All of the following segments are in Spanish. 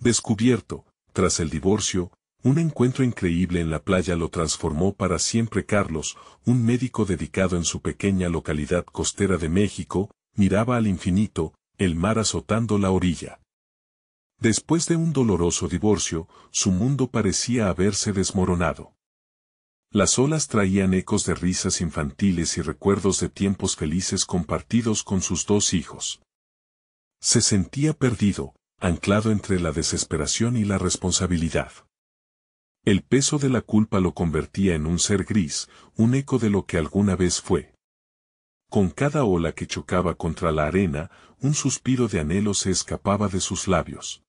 Descubierto, tras el divorcio, un encuentro increíble en la playa lo transformó para siempre. Carlos, un médico dedicado en su pequeña localidad costera de México, miraba al infinito, el mar azotando la orilla. Después de un doloroso divorcio, su mundo parecía haberse desmoronado. Las olas traían ecos de risas infantiles y recuerdos de tiempos felices compartidos con sus dos hijos. Se sentía perdido, anclado entre la desesperación y la responsabilidad. El peso de la culpa lo convertía en un ser gris, un eco de lo que alguna vez fue. Con cada ola que chocaba contra la arena, un suspiro de anhelo se escapaba de sus labios.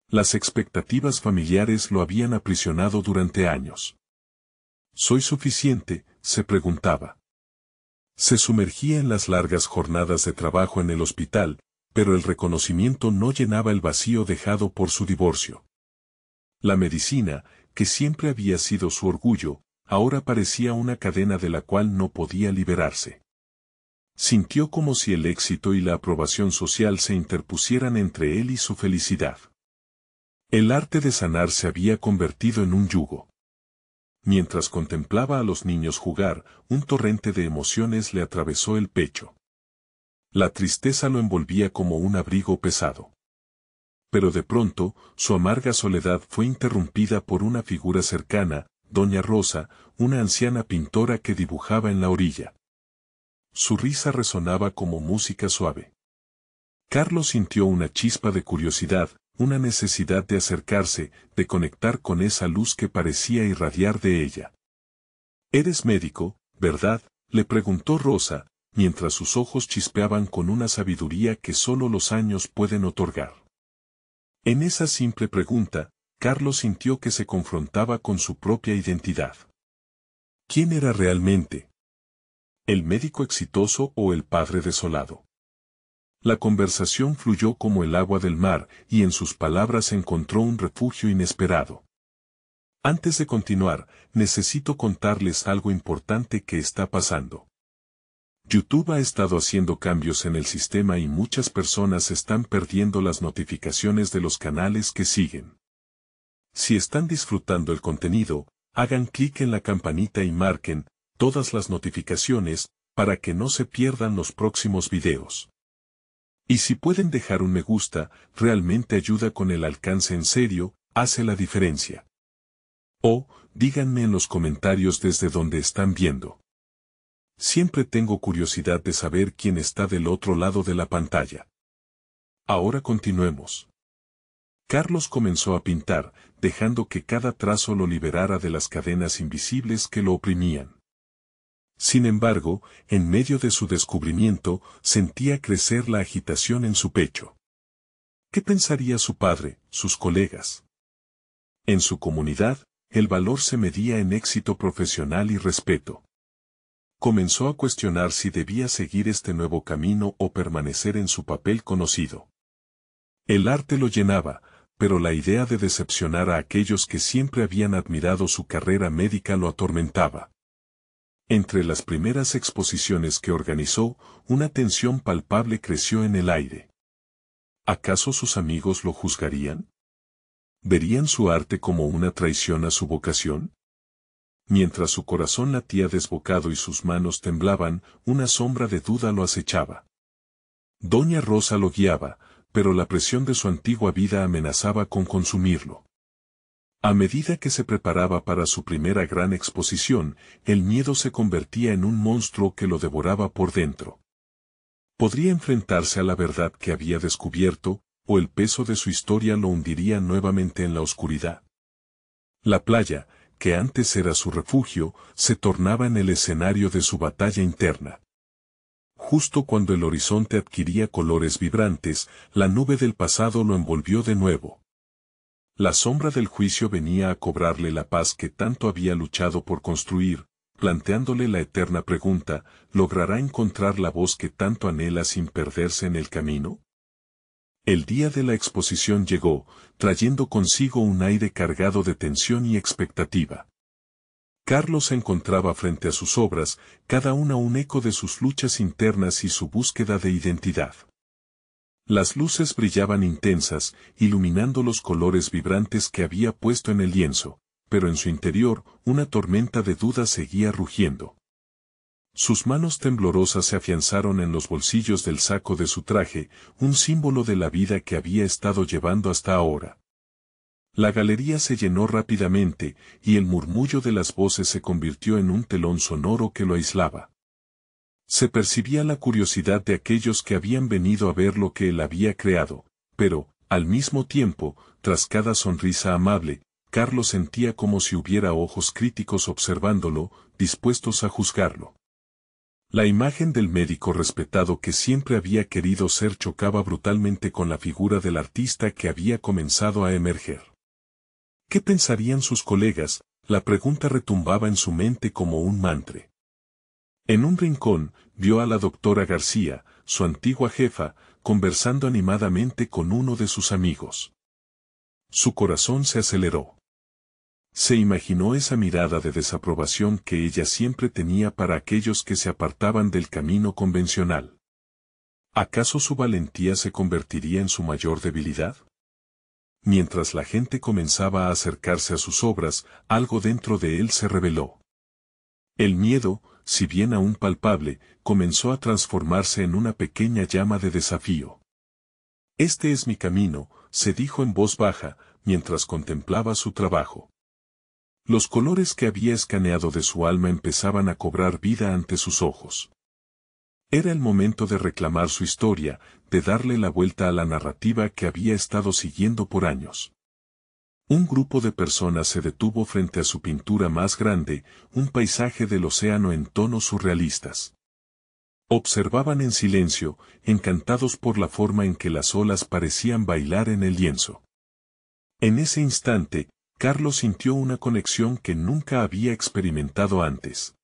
Las expectativas familiares lo habían aprisionado durante años. ¿Soy suficiente?, se preguntaba. Se sumergía en las largas jornadas de trabajo en el hospital, pero el reconocimiento no llenaba el vacío dejado por su divorcio. La medicina, que siempre había sido su orgullo, ahora parecía una cadena de la cual no podía liberarse. Sintió como si el éxito y la aprobación social se interpusieran entre él y su felicidad. El arte de sanar se había convertido en un yugo. Mientras contemplaba a los niños jugar, un torrente de emociones le atravesó el pecho. La tristeza lo envolvía como un abrigo pesado. Pero de pronto, su amarga soledad fue interrumpida por una figura cercana, Doña Rosa, una anciana pintora que dibujaba en la orilla. Su risa resonaba como música suave. Carlos sintió una chispa de curiosidad, una necesidad de acercarse, de conectar con esa luz que parecía irradiar de ella. «¿Eres médico, verdad?», le preguntó Rosa, mientras sus ojos chispeaban con una sabiduría que solo los años pueden otorgar. En esa simple pregunta, Carlos sintió que se confrontaba con su propia identidad. ¿Quién era realmente? ¿El médico exitoso o el padre desolado? La conversación fluyó como el agua del mar, y en sus palabras encontró un refugio inesperado. Antes de continuar, necesito contarles algo importante que está pasando. YouTube ha estado haciendo cambios en el sistema y muchas personas están perdiendo las notificaciones de los canales que siguen. Si están disfrutando el contenido, hagan clic en la campanita y marquen todas las notificaciones para que no se pierdan los próximos videos. Y si pueden dejar un me gusta, realmente ayuda con el alcance. En serio, hace la diferencia. O, díganme en los comentarios desde donde están viendo. Siempre tengo curiosidad de saber quién está del otro lado de la pantalla. Ahora continuemos. Carlos comenzó a pintar, dejando que cada trazo lo liberara de las cadenas invisibles que lo oprimían. Sin embargo, en medio de su descubrimiento, sentía crecer la agitación en su pecho. ¿Qué pensaría su padre, sus colegas? En su comunidad, el valor se medía en éxito profesional y respeto. Comenzó a cuestionar si debía seguir este nuevo camino o permanecer en su papel conocido. El arte lo llenaba, pero la idea de decepcionar a aquellos que siempre habían admirado su carrera médica lo atormentaba. Entre las primeras exposiciones que organizó, una tensión palpable creció en el aire. ¿Acaso sus amigos lo juzgarían? ¿Verían su arte como una traición a su vocación? Mientras su corazón latía desbocado y sus manos temblaban, una sombra de duda lo acechaba. Doña Rosa lo guiaba, pero la presión de su antigua vida amenazaba con consumirlo. A medida que se preparaba para su primera gran exposición, el miedo se convertía en un monstruo que lo devoraba por dentro. ¿Podría enfrentarse a la verdad que había descubierto, o el peso de su historia lo hundiría nuevamente en la oscuridad? La playa, que antes era su refugio, se tornaba en el escenario de su batalla interna. Justo cuando el horizonte adquiría colores vibrantes, la nube del pasado lo envolvió de nuevo. La sombra del juicio venía a cobrarle la paz que tanto había luchado por construir, planteándole la eterna pregunta: ¿logrará encontrar la voz que tanto anhela sin perderse en el camino? El día de la exposición llegó, trayendo consigo un aire cargado de tensión y expectativa. Carlos se encontraba frente a sus obras, cada una un eco de sus luchas internas y su búsqueda de identidad. Las luces brillaban intensas, iluminando los colores vibrantes que había puesto en el lienzo, pero en su interior una tormenta de dudas seguía rugiendo. Sus manos temblorosas se afianzaron en los bolsillos del saco de su traje, un símbolo de la vida que había estado llevando hasta ahora. La galería se llenó rápidamente, y el murmullo de las voces se convirtió en un telón sonoro que lo aislaba. Se percibía la curiosidad de aquellos que habían venido a ver lo que él había creado, pero, al mismo tiempo, tras cada sonrisa amable, Carlos sentía como si hubiera ojos críticos observándolo, dispuestos a juzgarlo. La imagen del médico respetado que siempre había querido ser chocaba brutalmente con la figura del artista que había comenzado a emerger. ¿Qué pensarían sus colegas? La pregunta retumbaba en su mente como un mantra. En un rincón, vio a la doctora García, su antigua jefa, conversando animadamente con uno de sus amigos. Su corazón se aceleró. Se imaginó esa mirada de desaprobación que ella siempre tenía para aquellos que se apartaban del camino convencional. ¿Acaso su valentía se convertiría en su mayor debilidad? Mientras la gente comenzaba a acercarse a sus obras, algo dentro de él se reveló. El miedo, si bien aún palpable, comenzó a transformarse en una pequeña llama de desafío. Este es mi camino, se dijo en voz baja, mientras contemplaba su trabajo. Los colores que había escaneado de su alma empezaban a cobrar vida ante sus ojos. Era el momento de reclamar su historia, de darle la vuelta a la narrativa que había estado siguiendo por años. Un grupo de personas se detuvo frente a su pintura más grande, un paisaje del océano en tonos surrealistas. Observaban en silencio, encantados por la forma en que las olas parecían bailar en el lienzo. En ese instante, Carlos sintió una conexión que nunca había experimentado antes.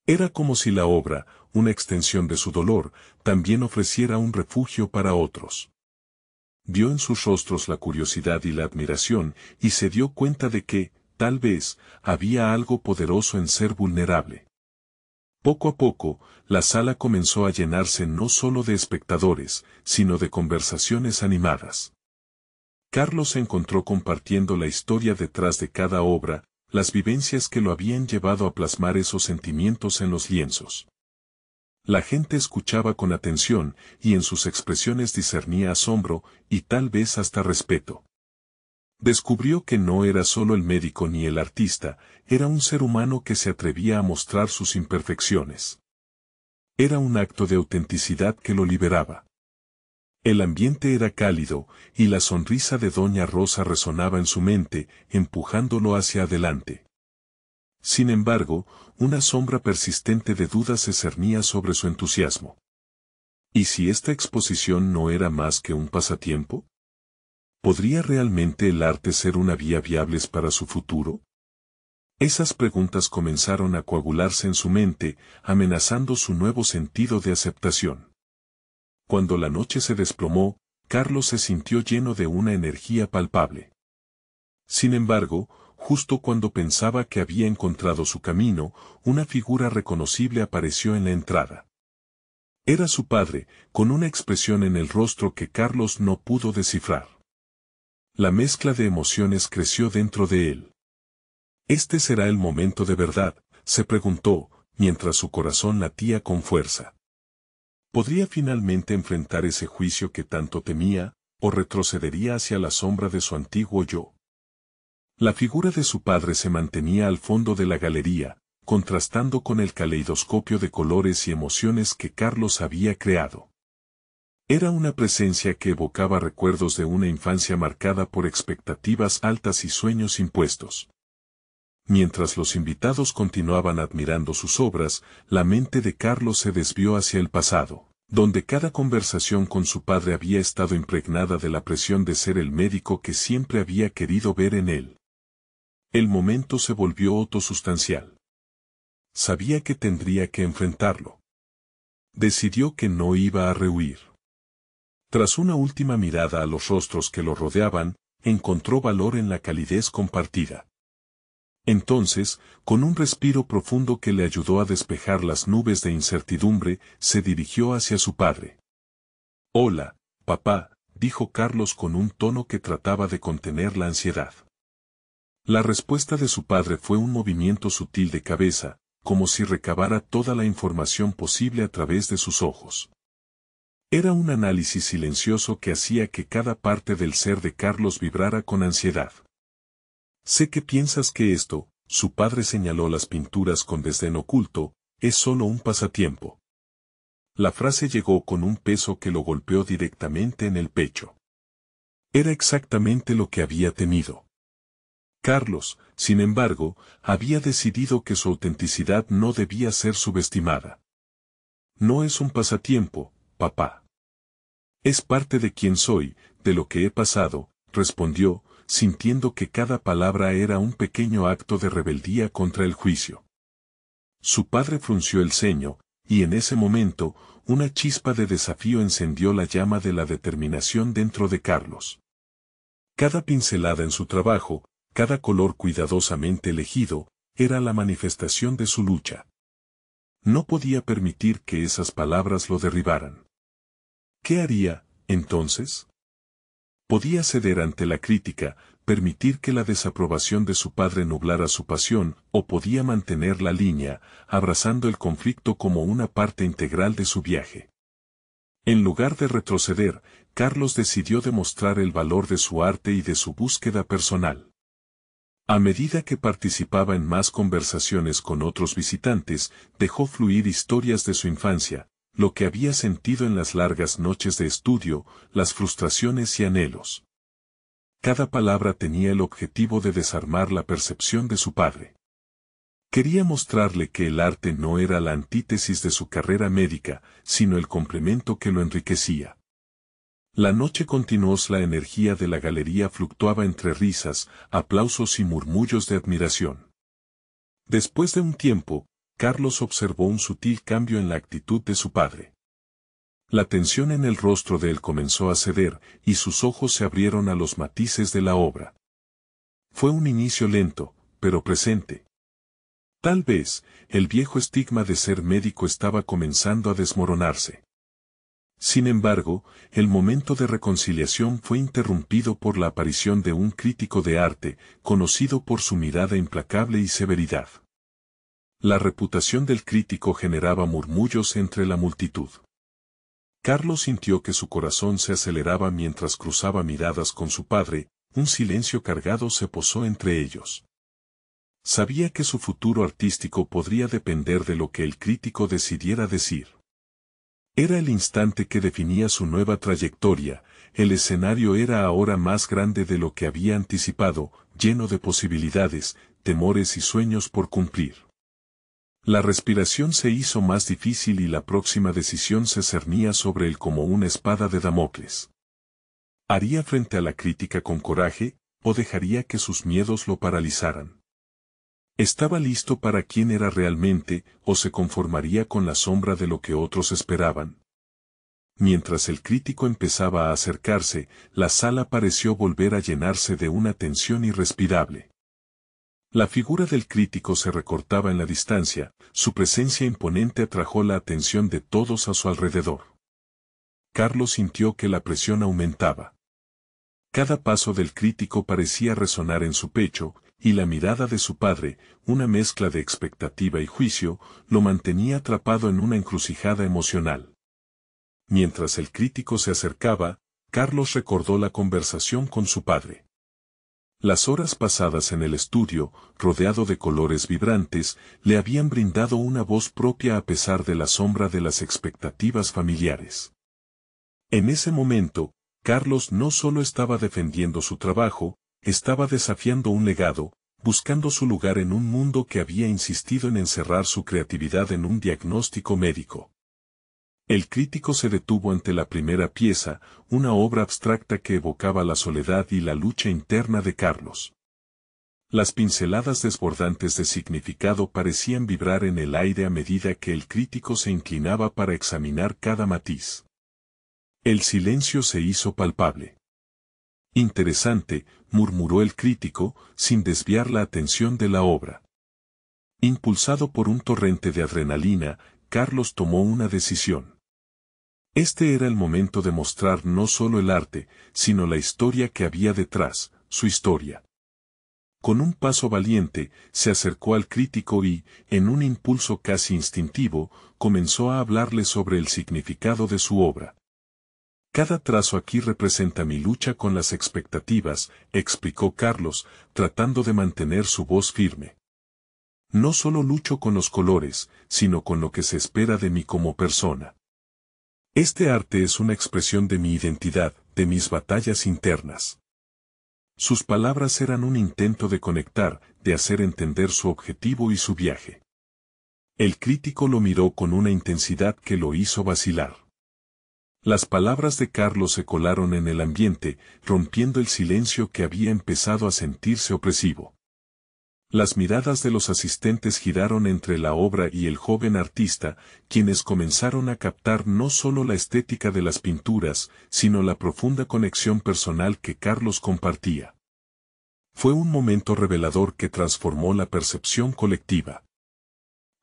Era como si la obra, una extensión de su dolor, también ofreciera un refugio para otros. Vio en sus rostros la curiosidad y la admiración, y se dio cuenta de que, tal vez, había algo poderoso en ser vulnerable. Poco a poco, la sala comenzó a llenarse no solo de espectadores, sino de conversaciones animadas. Carlos se encontró compartiendo la historia detrás de cada obra, las vivencias que lo habían llevado a plasmar esos sentimientos en los lienzos. La gente escuchaba con atención, y en sus expresiones discernía asombro, y tal vez hasta respeto. Descubrió que no era solo el médico ni el artista, era un ser humano que se atrevía a mostrar sus imperfecciones. Era un acto de autenticidad que lo liberaba. El ambiente era cálido, y la sonrisa de Doña Rosa resonaba en su mente, empujándolo hacia adelante. Sin embargo, una sombra persistente de duda se cernía sobre su entusiasmo. ¿Y si esta exposición no era más que un pasatiempo? ¿Podría realmente el arte ser una vía viable para su futuro? Esas preguntas comenzaron a coagularse en su mente, amenazando su nuevo sentido de aceptación. Cuando la noche se desplomó, Carlos se sintió lleno de una energía palpable. Sin embargo, justo cuando pensaba que había encontrado su camino, una figura reconocible apareció en la entrada. Era su padre, con una expresión en el rostro que Carlos no pudo descifrar. La mezcla de emociones creció dentro de él. ¿Este será el momento de verdad?, se preguntó, mientras su corazón latía con fuerza. ¿Podría finalmente enfrentar ese juicio que tanto temía, o retrocedería hacia la sombra de su antiguo yo? La figura de su padre se mantenía al fondo de la galería, contrastando con el caleidoscopio de colores y emociones que Carlos había creado. Era una presencia que evocaba recuerdos de una infancia marcada por expectativas altas y sueños impuestos. Mientras los invitados continuaban admirando sus obras, la mente de Carlos se desvió hacia el pasado, donde cada conversación con su padre había estado impregnada de la presión de ser el médico que siempre había querido ver en él. El momento se volvió autosustancial. Sabía que tendría que enfrentarlo. Decidió que no iba a rehuir. Tras una última mirada a los rostros que lo rodeaban, encontró valor en la calidez compartida. Entonces, con un respiro profundo que le ayudó a despejar las nubes de incertidumbre, se dirigió hacia su padre. «Hola, papá, dijo Carlos con un tono que trataba de contener la ansiedad. La respuesta de su padre fue un movimiento sutil de cabeza, como si recabara toda la información posible a través de sus ojos. Era un análisis silencioso que hacía que cada parte del ser de Carlos vibrara con ansiedad. Sé que piensas que esto, su padre señaló las pinturas con desdén oculto, es solo un pasatiempo. La frase llegó con un peso que lo golpeó directamente en el pecho. Era exactamente lo que había temido. Carlos, sin embargo, había decidido que su autenticidad no debía ser subestimada. No es un pasatiempo, papá. Es parte de quien soy, de lo que he pasado, respondió, sintiendo que cada palabra era un pequeño acto de rebeldía contra el juicio. Su padre frunció el ceño, y en ese momento, una chispa de desafío encendió la llama de la determinación dentro de Carlos. Cada pincelada en su trabajo, cada color cuidadosamente elegido, era la manifestación de su lucha. No podía permitir que esas palabras lo derribaran. ¿Qué haría, entonces? Podía ceder ante la crítica, permitir que la desaprobación de su padre nublara su pasión, o podía mantener la línea, abrazando el conflicto como una parte integral de su viaje. En lugar de retroceder, Carlos decidió demostrar el valor de su arte y de su búsqueda personal. A medida que participaba en más conversaciones con otros visitantes, dejó fluir historias de su infancia, lo que había sentido en las largas noches de estudio, las frustraciones y anhelos. Cada palabra tenía el objetivo de desarmar la percepción de su padre. Quería mostrarle que el arte no era la antítesis de su carrera médica, sino el complemento que lo enriquecía. La noche continuó, la energía de la galería fluctuaba entre risas, aplausos y murmullos de admiración. Después de un tiempo, Carlos observó un sutil cambio en la actitud de su padre. La tensión en el rostro de él comenzó a ceder, y sus ojos se abrieron a los matices de la obra. Fue un inicio lento, pero presente. Tal vez, el viejo estigma de ser médico estaba comenzando a desmoronarse. Sin embargo, el momento de reconciliación fue interrumpido por la aparición de un crítico de arte, conocido por su mirada implacable y severidad. La reputación del crítico generaba murmullos entre la multitud. Carlos sintió que su corazón se aceleraba mientras cruzaba miradas con su padre, un silencio cargado se posó entre ellos. Sabía que su futuro artístico podría depender de lo que el crítico decidiera decir. Era el instante que definía su nueva trayectoria, el escenario era ahora más grande de lo que había anticipado, lleno de posibilidades, temores y sueños por cumplir. La respiración se hizo más difícil y la próxima decisión se cernía sobre él como una espada de Damocles. ¿Haría frente a la crítica con coraje, o dejaría que sus miedos lo paralizaran? ¿Estaba listo para quién era realmente, o se conformaría con la sombra de lo que otros esperaban? Mientras el crítico empezaba a acercarse, la sala pareció volver a llenarse de una tensión irrespirable. La figura del crítico se recortaba en la distancia, su presencia imponente atrajo la atención de todos a su alrededor. Carlos sintió que la presión aumentaba. Cada paso del crítico parecía resonar en su pecho, y la mirada de su padre, una mezcla de expectativa y juicio, lo mantenía atrapado en una encrucijada emocional. Mientras el crítico se acercaba, Carlos recordó la conversación con su padre. Las horas pasadas en el estudio, rodeado de colores vibrantes, le habían brindado una voz propia a pesar de la sombra de las expectativas familiares. En ese momento, Carlos no solo estaba defendiendo su trabajo, estaba desafiando un legado, buscando su lugar en un mundo que había insistido en encerrar su creatividad en un diagnóstico médico. El crítico se detuvo ante la primera pieza, una obra abstracta que evocaba la soledad y la lucha interna de Carlos. Las pinceladas desbordantes de significado parecían vibrar en el aire a medida que el crítico se inclinaba para examinar cada matiz. El silencio se hizo palpable. Interesante, murmuró el crítico, sin desviar la atención de la obra. Impulsado por un torrente de adrenalina, Carlos tomó una decisión. Este era el momento de mostrar no solo el arte, sino la historia que había detrás, su historia. Con un paso valiente, se acercó al crítico y, en un impulso casi instintivo, comenzó a hablarle sobre el significado de su obra. Cada trazo aquí representa mi lucha con las expectativas, explicó Carlos, tratando de mantener su voz firme. No solo lucho con los colores, sino con lo que se espera de mí como persona. Este arte es una expresión de mi identidad, de mis batallas internas. Sus palabras eran un intento de conectar, de hacer entender su objetivo y su viaje. El crítico lo miró con una intensidad que lo hizo vacilar. Las palabras de Carlos se colaron en el ambiente, rompiendo el silencio que había empezado a sentirse opresivo. Las miradas de los asistentes giraron entre la obra y el joven artista, quienes comenzaron a captar no solo la estética de las pinturas, sino la profunda conexión personal que Carlos compartía. Fue un momento revelador que transformó la percepción colectiva.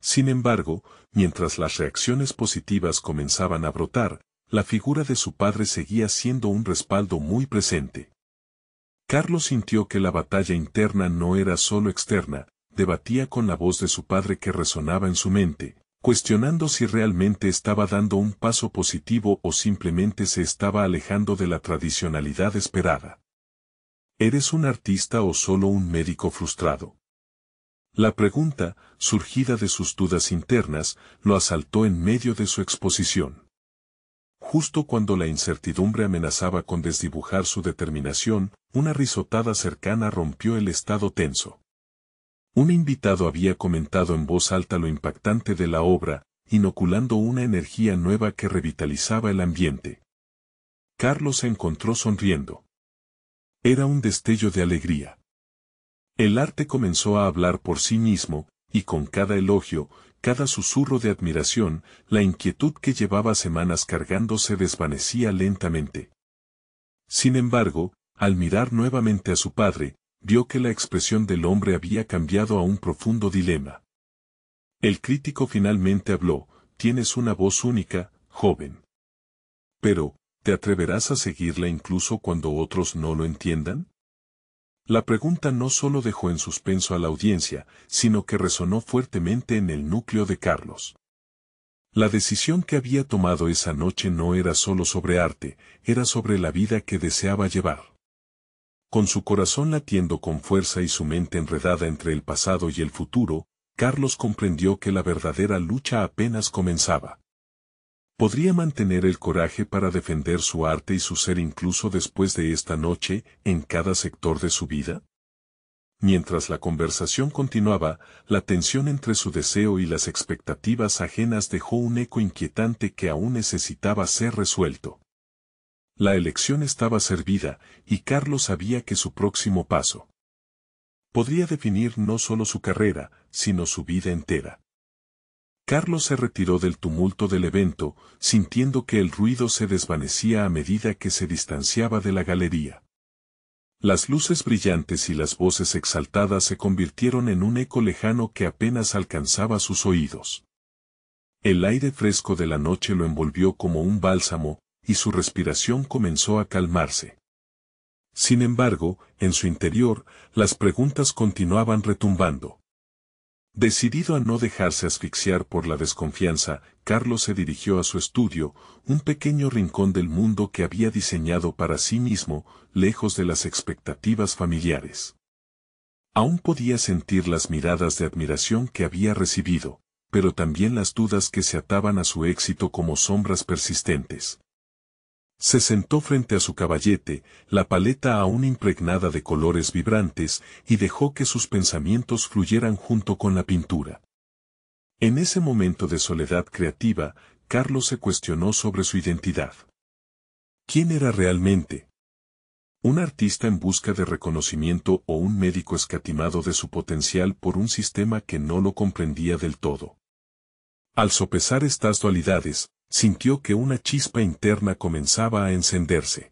Sin embargo, mientras las reacciones positivas comenzaban a brotar, la figura de su padre seguía siendo un respaldo muy presente. Carlos sintió que la batalla interna no era solo externa, debatía con la voz de su padre que resonaba en su mente, cuestionando si realmente estaba dando un paso positivo o simplemente se estaba alejando de la tradicionalidad esperada. ¿Eres un artista o solo un médico frustrado? La pregunta, surgida de sus dudas internas, lo asaltó en medio de su exposición. Justo cuando la incertidumbre amenazaba con desdibujar su determinación, una risotada cercana rompió el estado tenso. Un invitado había comentado en voz alta lo impactante de la obra, inoculando una energía nueva que revitalizaba el ambiente. Carlos se encontró sonriendo. Era un destello de alegría. El arte comenzó a hablar por sí mismo, y con cada elogio, cada susurro de admiración, la inquietud que llevaba semanas cargando se desvanecía lentamente. Sin embargo, al mirar nuevamente a su padre, vio que la expresión del hombre había cambiado a un profundo dilema. El crítico finalmente habló: tienes una voz única, joven. Pero, ¿te atreverás a seguirla incluso cuando otros no lo entiendan? La pregunta no solo dejó en suspenso a la audiencia, sino que resonó fuertemente en el núcleo de Carlos. La decisión que había tomado esa noche no era solo sobre arte, era sobre la vida que deseaba llevar. Con su corazón latiendo con fuerza y su mente enredada entre el pasado y el futuro, Carlos comprendió que la verdadera lucha apenas comenzaba. ¿Podría mantener el coraje para defender su arte y su ser incluso después de esta noche, en cada sector de su vida? Mientras la conversación continuaba, la tensión entre su deseo y las expectativas ajenas dejó un eco inquietante que aún necesitaba ser resuelto. La elección estaba servida, y Carlos sabía que su próximo paso podría definir no solo su carrera, sino su vida entera. Carlos se retiró del tumulto del evento, sintiendo que el ruido se desvanecía a medida que se distanciaba de la galería. Las luces brillantes y las voces exaltadas se convirtieron en un eco lejano que apenas alcanzaba sus oídos. El aire fresco de la noche lo envolvió como un bálsamo, y su respiración comenzó a calmarse. Sin embargo, en su interior, las preguntas continuaban retumbando. Decidido a no dejarse asfixiar por la desconfianza, Carlos se dirigió a su estudio, un pequeño rincón del mundo que había diseñado para sí mismo, lejos de las expectativas familiares. Aún podía sentir las miradas de admiración que había recibido, pero también las dudas que se ataban a su éxito como sombras persistentes. Se sentó frente a su caballete, la paleta aún impregnada de colores vibrantes, y dejó que sus pensamientos fluyeran junto con la pintura. En ese momento de soledad creativa, Carlos se cuestionó sobre su identidad. ¿Quién era realmente? ¿Un artista en busca de reconocimiento o un médico escatimado de su potencial por un sistema que no lo comprendía del todo? Al sopesar estas dualidades, sintió que una chispa interna comenzaba a encenderse.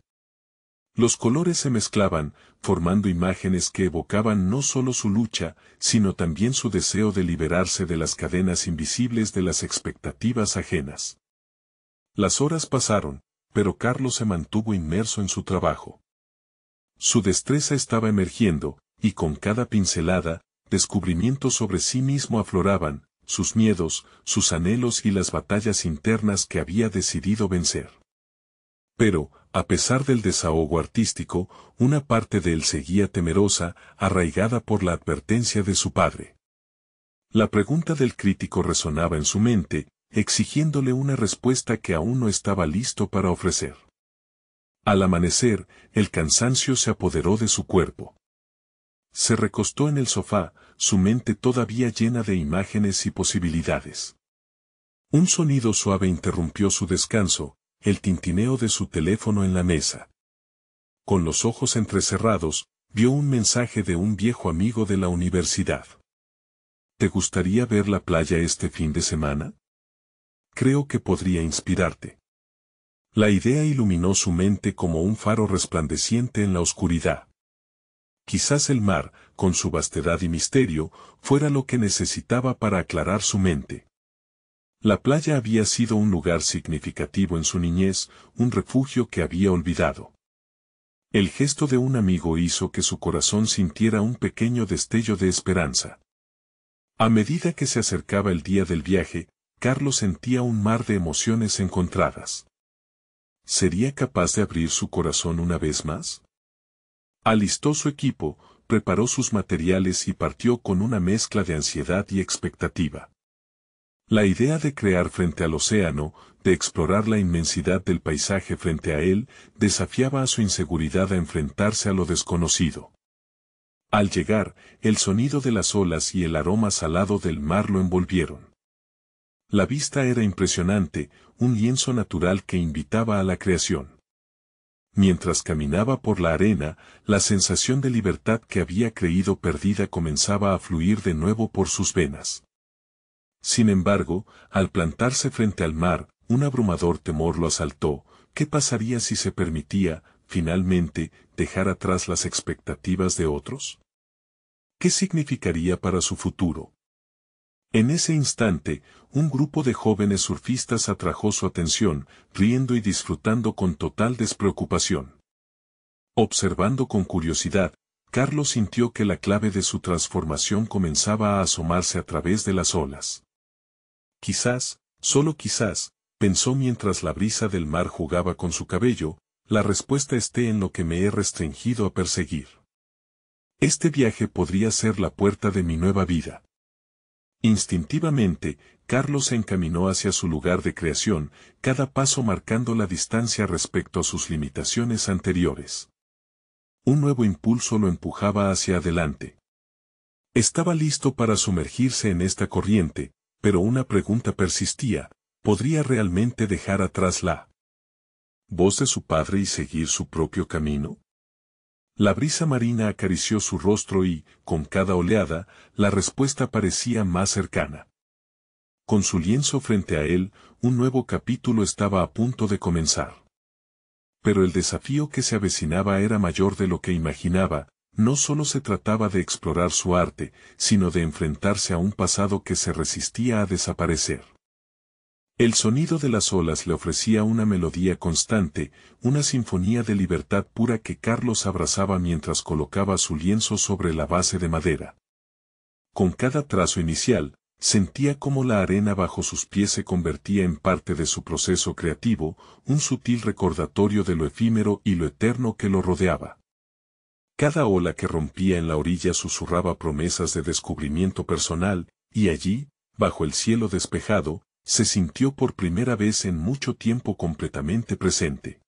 Los colores se mezclaban, formando imágenes que evocaban no solo su lucha, sino también su deseo de liberarse de las cadenas invisibles de las expectativas ajenas. Las horas pasaron, pero Carlos se mantuvo inmerso en su trabajo. Su destreza estaba emergiendo, y con cada pincelada, descubrimientos sobre sí mismo afloraban, sus miedos, sus anhelos y las batallas internas que había decidido vencer. Pero, a pesar del desahogo artístico, una parte de él seguía temerosa, arraigada por la advertencia de su padre. La pregunta del crítico resonaba en su mente, exigiéndole una respuesta que aún no estaba listo para ofrecer. Al amanecer, el cansancio se apoderó de su cuerpo. Se recostó en el sofá, su mente todavía llena de imágenes y posibilidades. Un sonido suave interrumpió su descanso, el tintineo de su teléfono en la mesa. Con los ojos entrecerrados, vio un mensaje de un viejo amigo de la universidad. ¿Te gustaría ver la playa este fin de semana? Creo que podría inspirarte. La idea iluminó su mente como un faro resplandeciente en la oscuridad. Quizás el mar, con su vastedad y misterio, fuera lo que necesitaba para aclarar su mente. La playa había sido un lugar significativo en su niñez, un refugio que había olvidado. El gesto de un amigo hizo que su corazón sintiera un pequeño destello de esperanza. A medida que se acercaba el día del viaje, Carlos sentía un mar de emociones encontradas. ¿Sería capaz de abrir su corazón una vez más? Alistó su equipo, preparó sus materiales y partió con una mezcla de ansiedad y expectativa. La idea de crear frente al océano, de explorar la inmensidad del paisaje frente a él, desafiaba a su inseguridad a enfrentarse a lo desconocido. Al llegar, el sonido de las olas y el aroma salado del mar lo envolvieron. La vista era impresionante, un lienzo natural que invitaba a la creación. Mientras caminaba por la arena, la sensación de libertad que había creído perdida comenzaba a fluir de nuevo por sus venas. Sin embargo, al plantarse frente al mar, un abrumador temor lo asaltó. ¿Qué pasaría si se permitía, finalmente, dejar atrás las expectativas de otros? ¿Qué significaría para su futuro? En ese instante, un grupo de jóvenes surfistas atrajo su atención, riendo y disfrutando con total despreocupación. Observando con curiosidad, Carlos sintió que la clave de su transformación comenzaba a asomarse a través de las olas. Quizás, solo quizás, pensó mientras la brisa del mar jugaba con su cabello, la respuesta esté en lo que me he restringido a perseguir. Este viaje podría ser la puerta de mi nueva vida. Instintivamente, Carlos se encaminó hacia su lugar de creación, cada paso marcando la distancia respecto a sus limitaciones anteriores. Un nuevo impulso lo empujaba hacia adelante. Estaba listo para sumergirse en esta corriente, pero una pregunta persistía: ¿podría realmente dejar atrás la voz de su padre y seguir su propio camino? La brisa marina acarició su rostro y, con cada oleada, la respuesta parecía más cercana. Con su lienzo frente a él, un nuevo capítulo estaba a punto de comenzar. Pero el desafío que se avecinaba era mayor de lo que imaginaba. No solo se trataba de explorar su arte, sino de enfrentarse a un pasado que se resistía a desaparecer. El sonido de las olas le ofrecía una melodía constante, una sinfonía de libertad pura que Carlos abrazaba mientras colocaba su lienzo sobre la base de madera. Con cada trazo inicial, sentía cómo la arena bajo sus pies se convertía en parte de su proceso creativo, un sutil recordatorio de lo efímero y lo eterno que lo rodeaba. Cada ola que rompía en la orilla susurraba promesas de descubrimiento personal, y allí, bajo el cielo despejado, se sintió por primera vez en mucho tiempo completamente presente.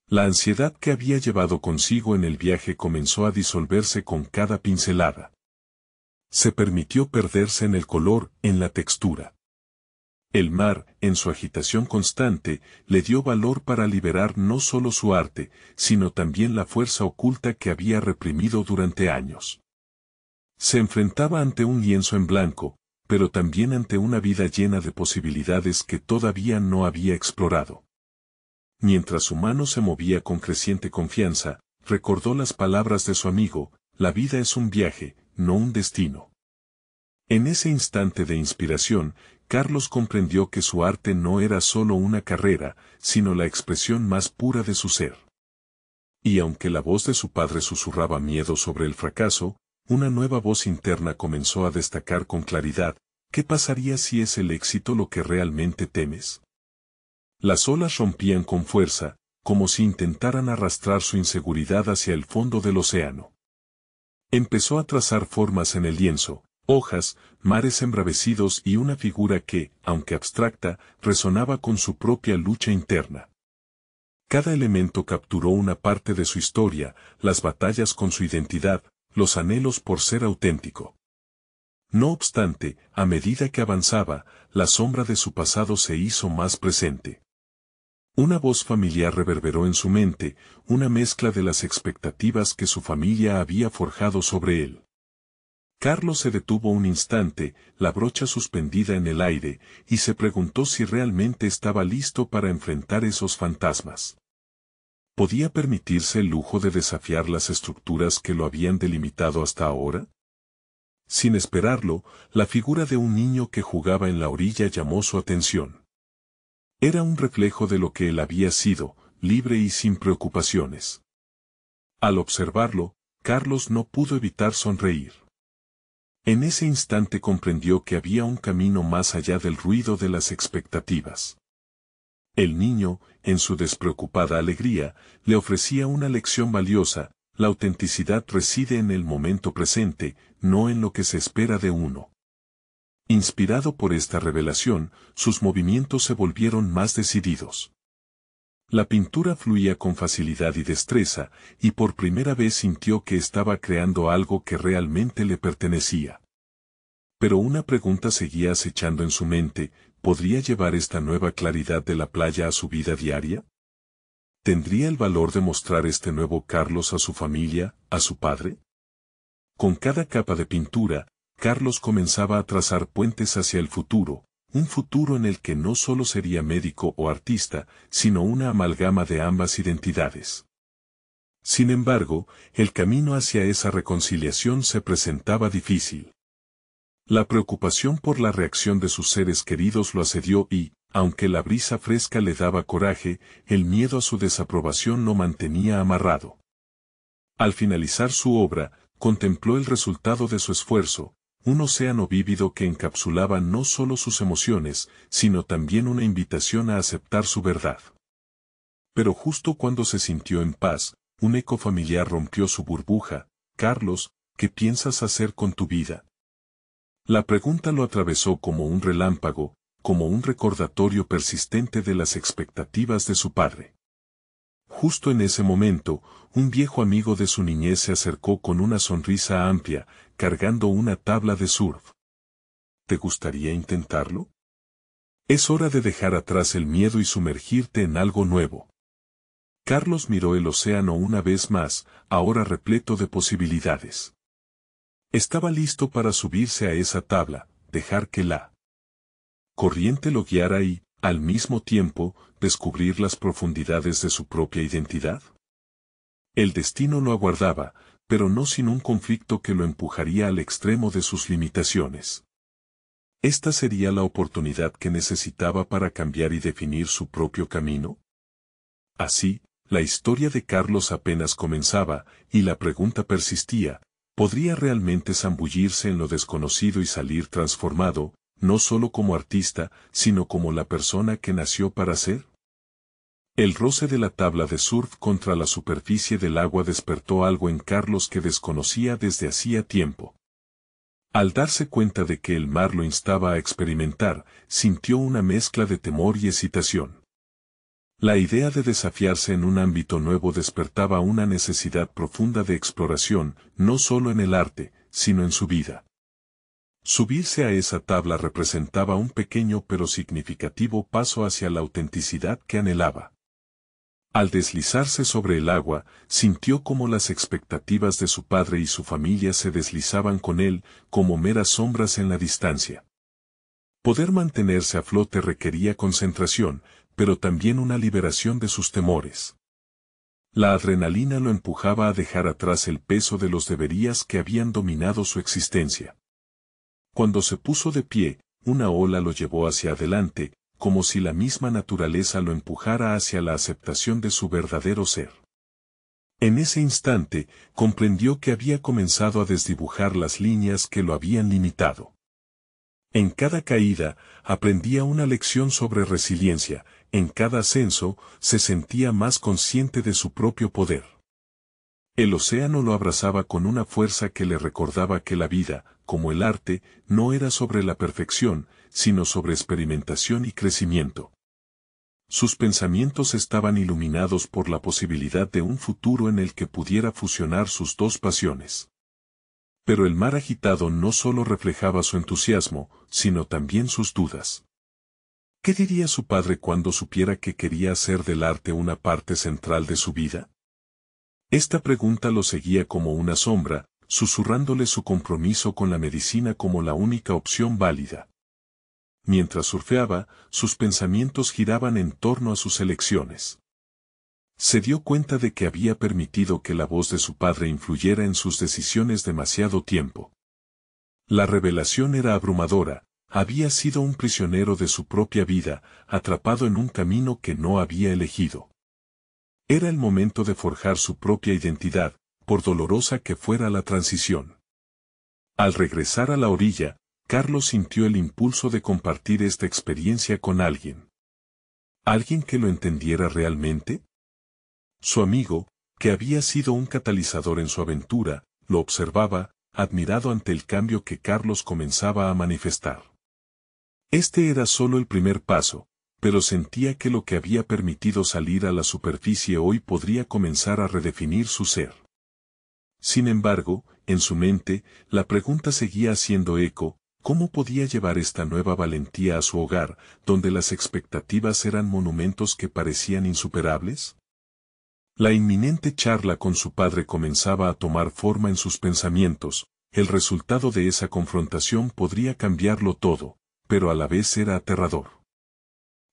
La ansiedad que había llevado consigo en el viaje comenzó a disolverse con cada pincelada. Se permitió perderse en el color, en la textura. El mar, en su agitación constante, le dio valor para liberar no solo su arte, sino también la fuerza oculta que había reprimido durante años. Se enfrentaba ante un lienzo en blanco, pero también ante una vida llena de posibilidades que todavía no había explorado. Mientras su mano se movía con creciente confianza, recordó las palabras de su amigo: la vida es un viaje, no un destino. En ese instante de inspiración, Carlos comprendió que su arte no era solo una carrera, sino la expresión más pura de su ser. Y aunque la voz de su padre susurraba miedo sobre el fracaso, una nueva voz interna comenzó a destacar con claridad: ¿qué pasaría si es el éxito lo que realmente temes? Las olas rompían con fuerza, como si intentaran arrastrar su inseguridad hacia el fondo del océano. Empezó a trazar formas en el lienzo: hojas, mares embravecidos y una figura que, aunque abstracta, resonaba con su propia lucha interna. Cada elemento capturó una parte de su historia, las batallas con su identidad, los anhelos por ser auténtico. No obstante, a medida que avanzaba, la sombra de su pasado se hizo más presente. Una voz familiar reverberó en su mente, una mezcla de las expectativas que su familia había forjado sobre él. Carlos se detuvo un instante, la brocha suspendida en el aire, y se preguntó si realmente estaba listo para enfrentar esos fantasmas. ¿Podía permitirse el lujo de desafiar las estructuras que lo habían delimitado hasta ahora? Sin esperarlo, la figura de un niño que jugaba en la orilla llamó su atención. Era un reflejo de lo que él había sido, libre y sin preocupaciones. Al observarlo, Carlos no pudo evitar sonreír. En ese instante comprendió que había un camino más allá del ruido de las expectativas. El niño, en su despreocupada alegría, le ofrecía una lección valiosa: la autenticidad reside en el momento presente, no en lo que se espera de uno. Inspirado por esta revelación, sus movimientos se volvieron más decididos. La pintura fluía con facilidad y destreza, y por primera vez sintió que estaba creando algo que realmente le pertenecía. Pero una pregunta seguía acechando en su mente: ¿podría llevar esta nueva claridad de la playa a su vida diaria? ¿Tendría el valor de mostrar este nuevo Carlos a su familia, a su padre? Con cada capa de pintura, Carlos comenzaba a trazar puentes hacia el futuro, un futuro en el que no solo sería médico o artista, sino una amalgama de ambas identidades. Sin embargo, el camino hacia esa reconciliación se presentaba difícil. La preocupación por la reacción de sus seres queridos lo asedió y, aunque la brisa fresca le daba coraje, el miedo a su desaprobación lo mantenía amarrado. Al finalizar su obra, contempló el resultado de su esfuerzo: un océano vívido que encapsulaba no solo sus emociones, sino también una invitación a aceptar su verdad. Pero justo cuando se sintió en paz, un eco familiar rompió su burbuja: Carlos, ¿qué piensas hacer con tu vida? La pregunta lo atravesó como un relámpago, como un recordatorio persistente de las expectativas de su padre. Justo en ese momento, un viejo amigo de su niñez se acercó con una sonrisa amplia, cargando una tabla de surf. ¿Te gustaría intentarlo? Es hora de dejar atrás el miedo y sumergirte en algo nuevo. Carlos miró el océano una vez más, ahora repleto de posibilidades. Estaba listo para subirse a esa tabla, dejar que la corriente lo guiara y, al mismo tiempo, descubrir las profundidades de su propia identidad. El destino lo aguardaba, pero no sin un conflicto que lo empujaría al extremo de sus limitaciones. ¿Esta sería la oportunidad que necesitaba para cambiar y definir su propio camino? Así, la historia de Carlos apenas comenzaba, y la pregunta persistía: ¿podría realmente zambullirse en lo desconocido y salir transformado, no solo como artista, sino como la persona que nació para ser? El roce de la tabla de surf contra la superficie del agua despertó algo en Carlos que desconocía desde hacía tiempo. Al darse cuenta de que el mar lo instaba a experimentar, sintió una mezcla de temor y excitación. La idea de desafiarse en un ámbito nuevo despertaba una necesidad profunda de exploración, no solo en el arte, sino en su vida. Subirse a esa tabla representaba un pequeño pero significativo paso hacia la autenticidad que anhelaba. Al deslizarse sobre el agua, sintió cómo las expectativas de su padre y su familia se deslizaban con él, como meras sombras en la distancia. Poder mantenerse a flote requería concentración, pero también una liberación de sus temores. La adrenalina lo empujaba a dejar atrás el peso de los deberías que habían dominado su existencia. Cuando se puso de pie, una ola lo llevó hacia adelante, como si la misma naturaleza lo empujara hacia la aceptación de su verdadero ser. En ese instante, comprendió que había comenzado a desdibujar las líneas que lo habían limitado. En cada caída, aprendía una lección sobre resiliencia, en cada ascenso, se sentía más consciente de su propio poder. El océano lo abrazaba con una fuerza que le recordaba que la vida, como el arte, no era sobre la perfección, sino sobre experimentación y crecimiento. Sus pensamientos estaban iluminados por la posibilidad de un futuro en el que pudiera fusionar sus dos pasiones. Pero el mar agitado no solo reflejaba su entusiasmo, sino también sus dudas. ¿Qué diría su padre cuando supiera que quería hacer del arte una parte central de su vida? Esta pregunta lo seguía como una sombra, susurrándole su compromiso con la medicina como la única opción válida. Mientras surfeaba, sus pensamientos giraban en torno a sus elecciones. Se dio cuenta de que había permitido que la voz de su padre influyera en sus decisiones demasiado tiempo. La revelación era abrumadora, había sido un prisionero de su propia vida, atrapado en un camino que no había elegido. Era el momento de forjar su propia identidad, por dolorosa que fuera la transición. Al regresar a la orilla, Carlos sintió el impulso de compartir esta experiencia con alguien. ¿Alguien que lo entendiera realmente? Su amigo, que había sido un catalizador en su aventura, lo observaba, admirado ante el cambio que Carlos comenzaba a manifestar. Este era solo el primer paso, pero sentía que lo que había permitido salir a la superficie hoy podría comenzar a redefinir su ser. Sin embargo, en su mente, la pregunta seguía haciendo eco: ¿cómo podía llevar esta nueva valentía a su hogar, donde las expectativas eran monumentos que parecían insuperables? La inminente charla con su padre comenzaba a tomar forma en sus pensamientos. El resultado de esa confrontación podría cambiarlo todo, pero a la vez era aterrador.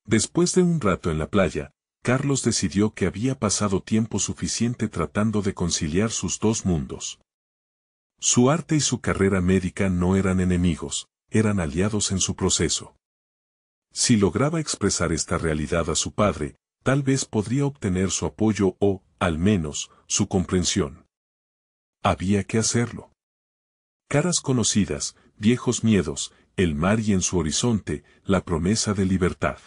Después de un rato en la playa, Carlos decidió que había pasado tiempo suficiente tratando de conciliar sus dos mundos. Su arte y su carrera médica no eran enemigos, eran aliados en su proceso. Si lograba expresar esta realidad a su padre, tal vez podría obtener su apoyo o, al menos, su comprensión. Había que hacerlo. Caras conocidas, viejos miedos, el mar y en su horizonte, la promesa de libertad.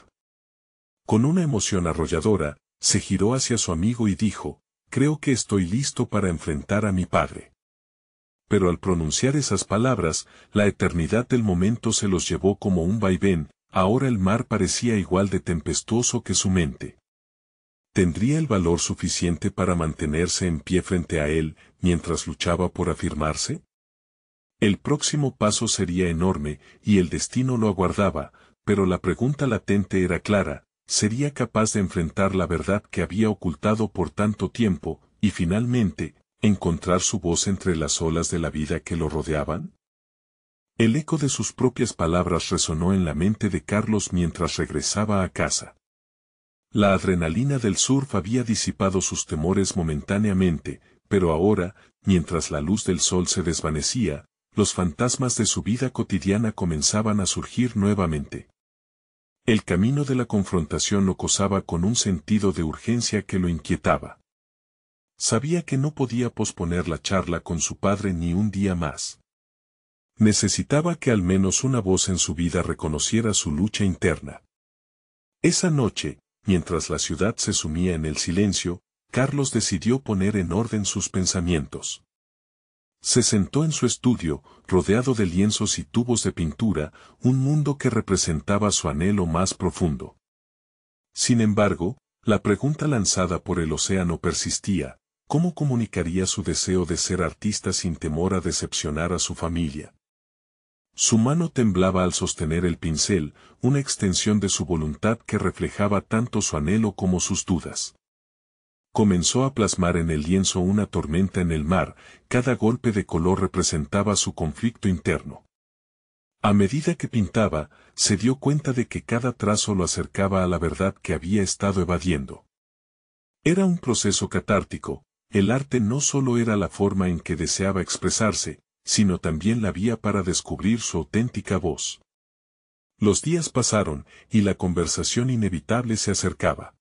Con una emoción arrolladora, se giró hacia su amigo y dijo: «Creo que estoy listo para enfrentar a mi padre». Pero al pronunciar esas palabras, la eternidad del momento se los llevó como un vaivén. Ahora el mar parecía igual de tempestuoso que su mente. ¿Tendría el valor suficiente para mantenerse en pie frente a él, mientras luchaba por afirmarse? El próximo paso sería enorme, y el destino lo aguardaba, pero la pregunta latente era clara: ¿sería capaz de enfrentar la verdad que había ocultado por tanto tiempo, y finalmente, encontrar su voz entre las olas de la vida que lo rodeaban? El eco de sus propias palabras resonó en la mente de Carlos mientras regresaba a casa. La adrenalina del surf había disipado sus temores momentáneamente, pero ahora, mientras la luz del sol se desvanecía, los fantasmas de su vida cotidiana comenzaban a surgir nuevamente. El camino de la confrontación lo acosaba con un sentido de urgencia que lo inquietaba. Sabía que no podía posponer la charla con su padre ni un día más. Necesitaba que al menos una voz en su vida reconociera su lucha interna. Esa noche, mientras la ciudad se sumía en el silencio, Carlos decidió poner en orden sus pensamientos. Se sentó en su estudio, rodeado de lienzos y tubos de pintura, un mundo que representaba su anhelo más profundo. Sin embargo, la pregunta lanzada por el océano persistía: ¿cómo comunicaría su deseo de ser artista sin temor a decepcionar a su familia? Su mano temblaba al sostener el pincel, una extensión de su voluntad que reflejaba tanto su anhelo como sus dudas. Comenzó a plasmar en el lienzo una tormenta en el mar, cada golpe de color representaba su conflicto interno. A medida que pintaba, se dio cuenta de que cada trazo lo acercaba a la verdad que había estado evadiendo. Era un proceso catártico. El arte no solo era la forma en que deseaba expresarse, sino también la vía para descubrir su auténtica voz. Los días pasaron, y la conversación inevitable se acercaba.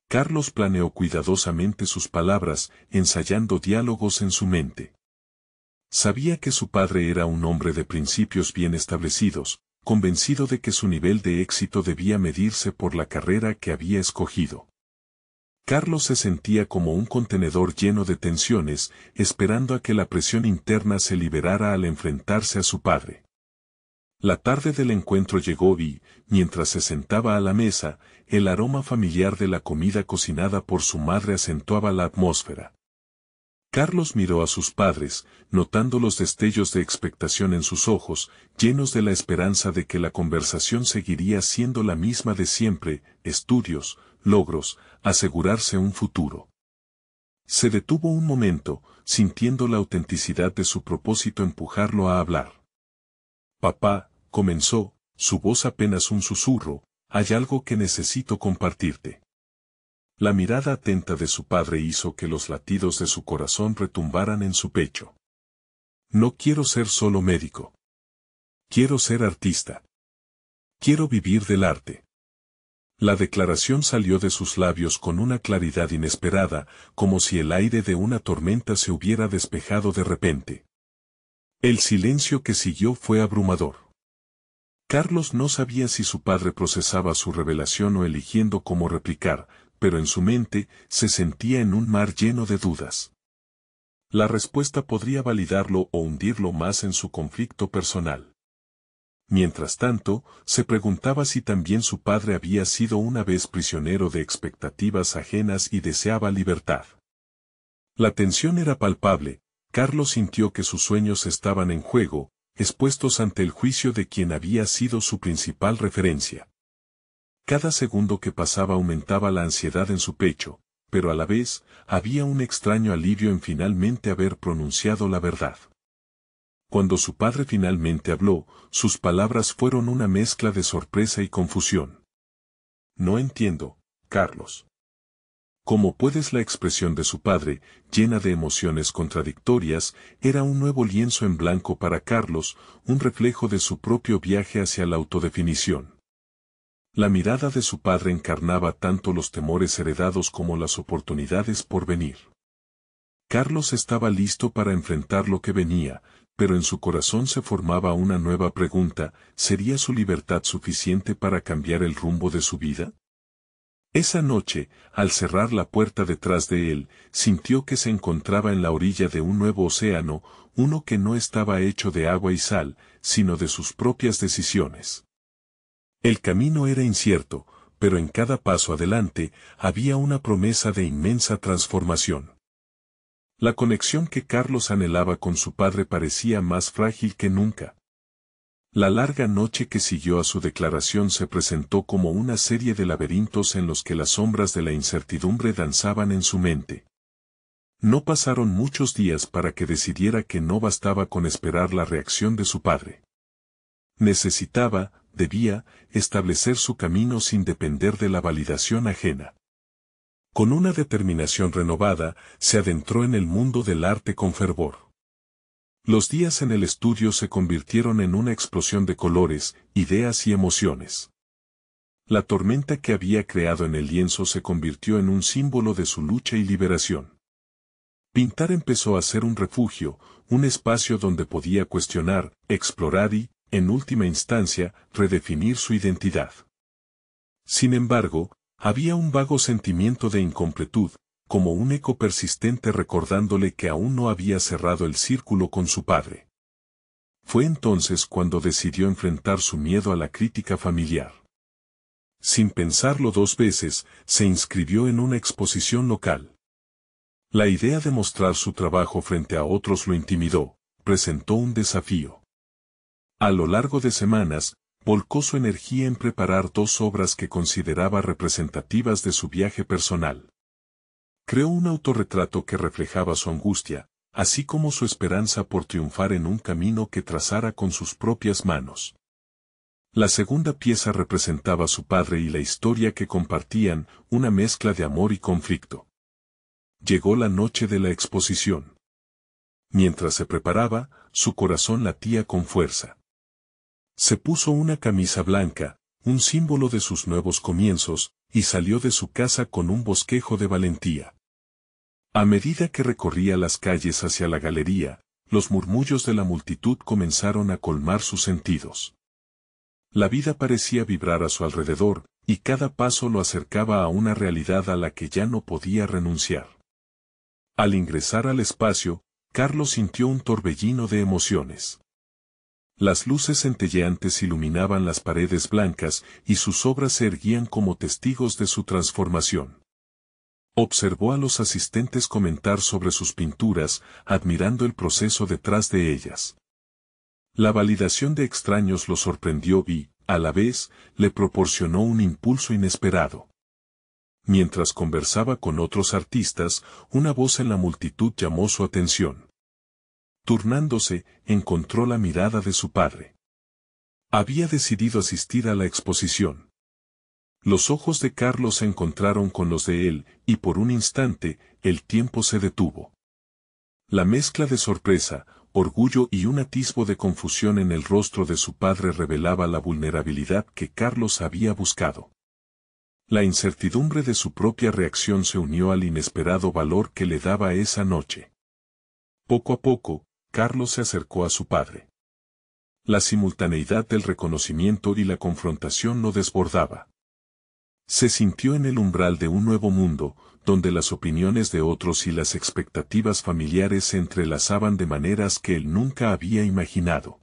Carlos planeó cuidadosamente sus palabras, ensayando diálogos en su mente. Sabía que su padre era un hombre de principios bien establecidos, convencido de que su nivel de éxito debía medirse por la carrera que había escogido. Carlos se sentía como un contenedor lleno de tensiones, esperando a que la presión interna se liberara al enfrentarse a su padre. La tarde del encuentro llegó y, mientras se sentaba a la mesa, el aroma familiar de la comida cocinada por su madre acentuaba la atmósfera. Carlos miró a sus padres, notando los destellos de expectación en sus ojos, llenos de la esperanza de que la conversación seguiría siendo la misma de siempre: estudios, logros, asegurarse un futuro. Se detuvo un momento, sintiendo la autenticidad de su propósito empujarlo a hablar. «Papá», comenzó, su voz apenas un susurro, «hay algo que necesito compartirte». La mirada atenta de su padre hizo que los latidos de su corazón retumbaran en su pecho. «No quiero ser solo médico. Quiero ser artista. Quiero vivir del arte». La declaración salió de sus labios con una claridad inesperada, como si el aire de una tormenta se hubiera despejado de repente. El silencio que siguió fue abrumador. Carlos no sabía si su padre procesaba su revelación o eligiendo cómo replicar, pero en su mente se sentía en un mar lleno de dudas. La respuesta podría validarlo o hundirlo más en su conflicto personal. Mientras tanto, se preguntaba si también su padre había sido una vez prisionero de expectativas ajenas y deseaba libertad. La tensión era palpable. Carlos sintió que sus sueños estaban en juego, expuestos ante el juicio de quien había sido su principal referencia. Cada segundo que pasaba aumentaba la ansiedad en su pecho, pero a la vez, había un extraño alivio en finalmente haber pronunciado la verdad. Cuando su padre finalmente habló, sus palabras fueron una mezcla de sorpresa y confusión. «No entiendo, Carlos». Como puedes, la expresión de su padre, llena de emociones contradictorias, era un nuevo lienzo en blanco para Carlos, un reflejo de su propio viaje hacia la autodefinición. La mirada de su padre encarnaba tanto los temores heredados como las oportunidades por venir. Carlos estaba listo para enfrentar lo que venía, pero en su corazón se formaba una nueva pregunta: ¿sería su libertad suficiente para cambiar el rumbo de su vida? Esa noche, al cerrar la puerta detrás de él, sintió que se encontraba en la orilla de un nuevo océano, uno que no estaba hecho de agua y sal, sino de sus propias decisiones. El camino era incierto, pero en cada paso adelante había una promesa de inmensa transformación. La conexión que Carlos anhelaba con su padre parecía más frágil que nunca. La larga noche que siguió a su declaración se presentó como una serie de laberintos en los que las sombras de la incertidumbre danzaban en su mente. No pasaron muchos días para que decidiera que no bastaba con esperar la reacción de su padre. Debía, establecer su camino sin depender de la validación ajena. Con una determinación renovada, se adentró en el mundo del arte con fervor. Los días en el estudio se convirtieron en una explosión de colores, ideas y emociones. La tormenta que había creado en el lienzo se convirtió en un símbolo de su lucha y liberación. Pintar empezó a ser un refugio, un espacio donde podía cuestionar, explorar y, en última instancia, redefinir su identidad. Sin embargo, había un vago sentimiento de incompletud, como un eco persistente recordándole que aún no había cerrado el círculo con su padre. Fue entonces cuando decidió enfrentar su miedo a la crítica familiar. Sin pensarlo dos veces, se inscribió en una exposición local. La idea de mostrar su trabajo frente a otros lo intimidó, presentó un desafío. A lo largo de semanas, volcó su energía en preparar 2 obras que consideraba representativas de su viaje personal. Creó un autorretrato que reflejaba su angustia, así como su esperanza por triunfar en un camino que trazara con sus propias manos. La segunda pieza representaba a su padre y la historia que compartían, una mezcla de amor y conflicto. Llegó la noche de la exposición. Mientras se preparaba, su corazón latía con fuerza. Se puso una camisa blanca, un símbolo de sus nuevos comienzos, y salió de su casa con un bosquejo de valentía. A medida que recorría las calles hacia la galería, los murmullos de la multitud comenzaron a colmar sus sentidos. La vida parecía vibrar a su alrededor, y cada paso lo acercaba a una realidad a la que ya no podía renunciar. Al ingresar al espacio, Carlos sintió un torbellino de emociones. Las luces centelleantes iluminaban las paredes blancas y sus obras se erguían como testigos de su transformación. Observó a los asistentes comentar sobre sus pinturas, admirando el proceso detrás de ellas. La validación de extraños lo sorprendió y, a la vez, le proporcionó un impulso inesperado. Mientras conversaba con otros artistas, una voz en la multitud llamó su atención. Turnándose, encontró la mirada de su padre. Había decidido asistir a la exposición. Los ojos de Carlos se encontraron con los de él, y por un instante, el tiempo se detuvo. La mezcla de sorpresa, orgullo y un atisbo de confusión en el rostro de su padre revelaba la vulnerabilidad que Carlos había buscado. La incertidumbre de su propia reacción se unió al inesperado valor que le daba esa noche. Poco a poco, Carlos se acercó a su padre. La simultaneidad del reconocimiento y la confrontación lo desbordaba. Se sintió en el umbral de un nuevo mundo, donde las opiniones de otros y las expectativas familiares se entrelazaban de maneras que él nunca había imaginado.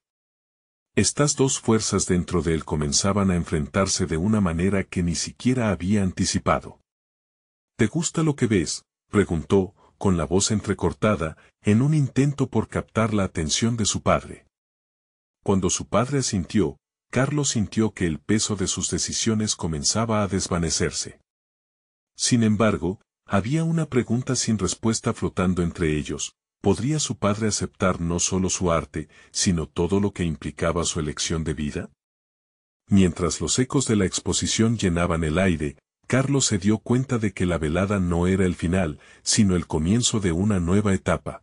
Estas dos fuerzas dentro de él comenzaban a enfrentarse de una manera que ni siquiera había anticipado. ¿Te gusta lo que ves?, preguntó, con la voz entrecortada, en un intento por captar la atención de su padre. Cuando su padre asintió, Carlos sintió que el peso de sus decisiones comenzaba a desvanecerse. Sin embargo, había una pregunta sin respuesta flotando entre ellos: ¿podría su padre aceptar no solo su arte, sino todo lo que implicaba su elección de vida? Mientras los ecos de la exposición llenaban el aire, Carlos se dio cuenta de que la velada no era el final, sino el comienzo de una nueva etapa.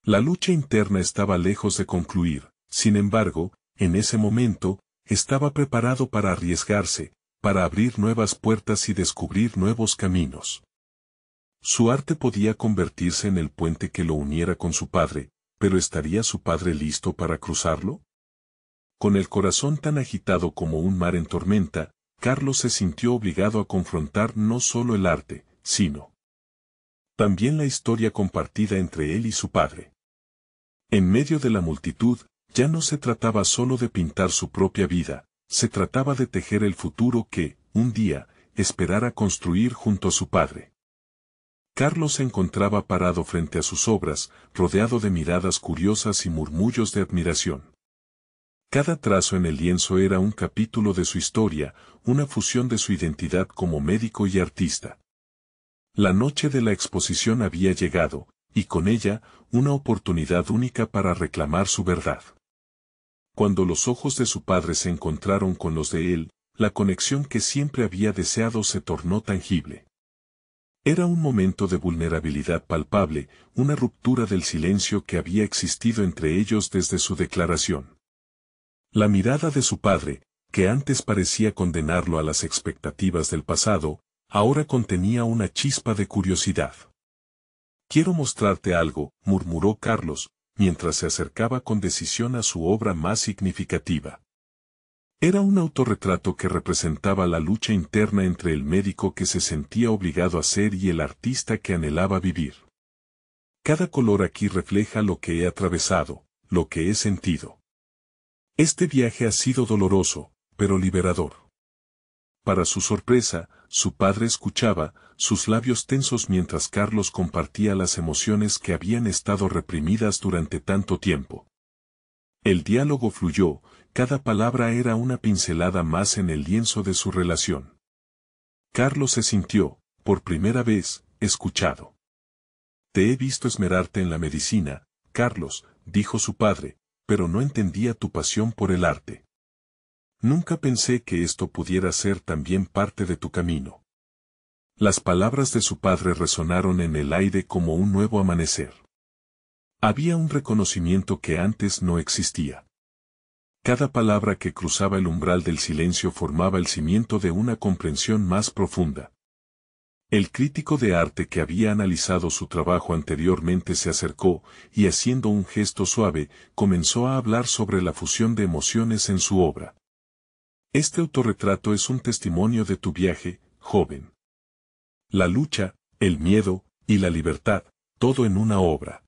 La lucha interna estaba lejos de concluir, sin embargo, en ese momento, estaba preparado para arriesgarse, para abrir nuevas puertas y descubrir nuevos caminos. Su arte podía convertirse en el puente que lo uniera con su padre, pero ¿estaría su padre listo para cruzarlo? Con el corazón tan agitado como un mar en tormenta, Carlos se sintió obligado a confrontar no solo el arte, sino también la historia compartida entre él y su padre. En medio de la multitud, ya no se trataba solo de pintar su propia vida, se trataba de tejer el futuro que, un día, esperara construir junto a su padre. Carlos se encontraba parado frente a sus obras, rodeado de miradas curiosas y murmullos de admiración. Cada trazo en el lienzo era un capítulo de su historia, una fusión de su identidad como médico y artista. La noche de la exposición había llegado, y con ella, una oportunidad única para reclamar su verdad. Cuando los ojos de su padre se encontraron con los de él, la conexión que siempre había deseado se tornó tangible. Era un momento de vulnerabilidad palpable, una ruptura del silencio que había existido entre ellos desde su declaración. La mirada de su padre, que antes parecía condenarlo a las expectativas del pasado, ahora contenía una chispa de curiosidad. «Quiero mostrarte algo», murmuró Carlos, mientras se acercaba con decisión a su obra más significativa. Era un autorretrato que representaba la lucha interna entre el médico que se sentía obligado a ser y el artista que anhelaba vivir. Cada color aquí refleja lo que he atravesado, lo que he sentido. Este viaje ha sido doloroso, pero liberador. Para su sorpresa, su padre escuchaba, sus labios tensos mientras Carlos compartía las emociones que habían estado reprimidas durante tanto tiempo. El diálogo fluyó, cada palabra era una pincelada más en el lienzo de su relación. Carlos se sintió, por primera vez, escuchado. «Te he visto esmerarte en la medicina, Carlos», dijo su padre, «pero no entendía tu pasión por el arte. Nunca pensé que esto pudiera ser también parte de tu camino». Las palabras de su padre resonaron en el aire como un nuevo amanecer. Había un reconocimiento que antes no existía. Cada palabra que cruzaba el umbral del silencio formaba el cimiento de una comprensión más profunda. El crítico de arte que había analizado su trabajo anteriormente se acercó, y haciendo un gesto suave, comenzó a hablar sobre la fusión de emociones en su obra. Este autorretrato es un testimonio de tu viaje, joven. La lucha, el miedo, y la libertad, todo en una obra.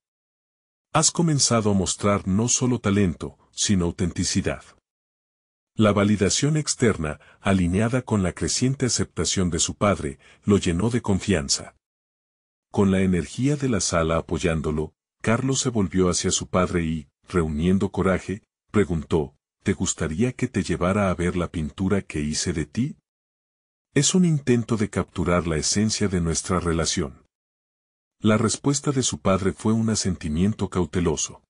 Has comenzado a mostrar no solo talento, sino autenticidad. La validación externa, alineada con la creciente aceptación de su padre, lo llenó de confianza. Con la energía de la sala apoyándolo, Carlos se volvió hacia su padre y, reuniendo coraje, preguntó, ¿te gustaría que te llevara a ver la pintura que hice de ti? Es un intento de capturar la esencia de nuestra relación. La respuesta de su padre fue un asentimiento cauteloso.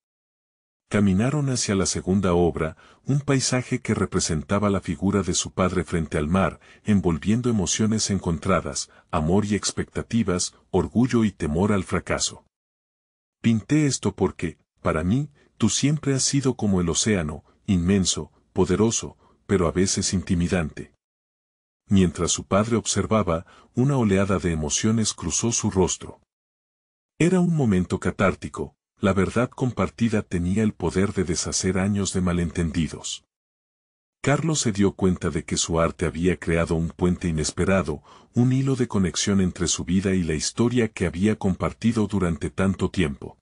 Caminaron hacia la segunda obra, un paisaje que representaba la figura de su padre frente al mar, envolviendo emociones encontradas, amor y expectativas, orgullo y temor al fracaso. Pinté esto porque, para mí, tú siempre has sido como el océano, inmenso, poderoso, pero a veces intimidante. Mientras su padre observaba, una oleada de emociones cruzó su rostro. Era un momento catártico. La verdad compartida tenía el poder de deshacer años de malentendidos. Carlos se dio cuenta de que su arte había creado un puente inesperado, un hilo de conexión entre su vida y la historia que había compartido durante tanto tiempo.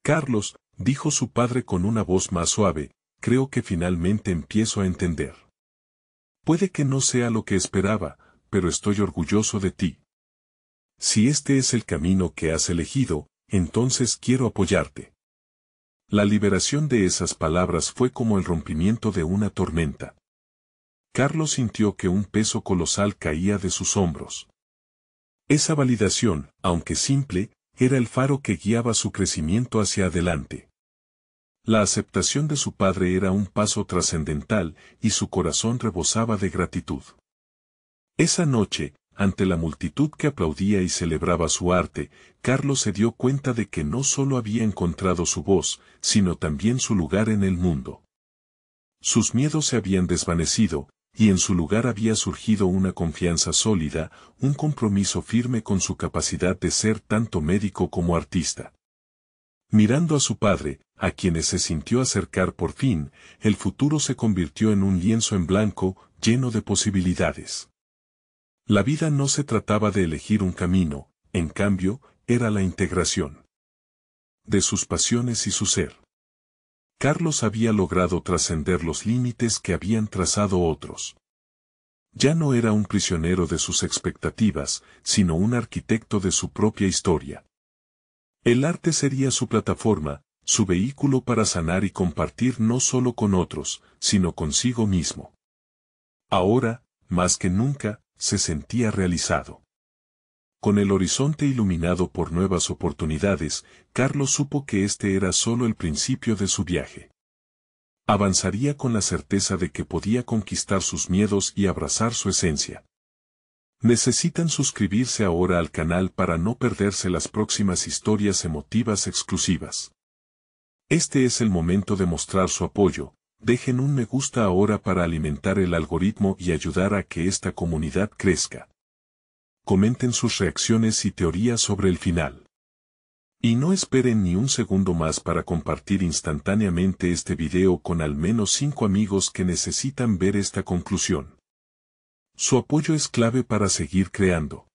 Carlos, dijo su padre con una voz más suave, creo que finalmente empiezo a entender. Puede que no sea lo que esperaba, pero estoy orgulloso de ti. Si este es el camino que has elegido, entonces quiero apoyarte. La liberación de esas palabras fue como el rompimiento de una tormenta. Carlos sintió que un peso colosal caía de sus hombros. Esa validación, aunque simple, era el faro que guiaba su crecimiento hacia adelante. La aceptación de su padre era un paso trascendental y su corazón rebosaba de gratitud. Esa noche, ante la multitud que aplaudía y celebraba su arte, Carlos se dio cuenta de que no solo había encontrado su voz, sino también su lugar en el mundo. Sus miedos se habían desvanecido, y en su lugar había surgido una confianza sólida, un compromiso firme con su capacidad de ser tanto médico como artista. Mirando a su padre, a quienes se sintió acercar por fin, el futuro se convirtió en un lienzo en blanco, lleno de posibilidades. La vida no se trataba de elegir un camino, en cambio, era la integración de sus pasiones y su ser. Carlos había logrado trascender los límites que habían trazado otros. Ya no era un prisionero de sus expectativas, sino un arquitecto de su propia historia. El arte sería su plataforma, su vehículo para sanar y compartir no solo con otros, sino consigo mismo. Ahora, más que nunca, se sentía realizado. Con el horizonte iluminado por nuevas oportunidades, Carlos supo que este era solo el principio de su viaje. Avanzaría con la certeza de que podía conquistar sus miedos y abrazar su esencia. Necesitan suscribirse ahora al canal para no perderse las próximas historias emotivas exclusivas. Este es el momento de mostrar su apoyo. Dejen un me gusta ahora para alimentar el algoritmo y ayudar a que esta comunidad crezca. Comenten sus reacciones y teorías sobre el final. Y no esperen ni un segundo más para compartir instantáneamente este video con al menos 5 amigos que necesitan ver esta conclusión. Su apoyo es clave para seguir creando.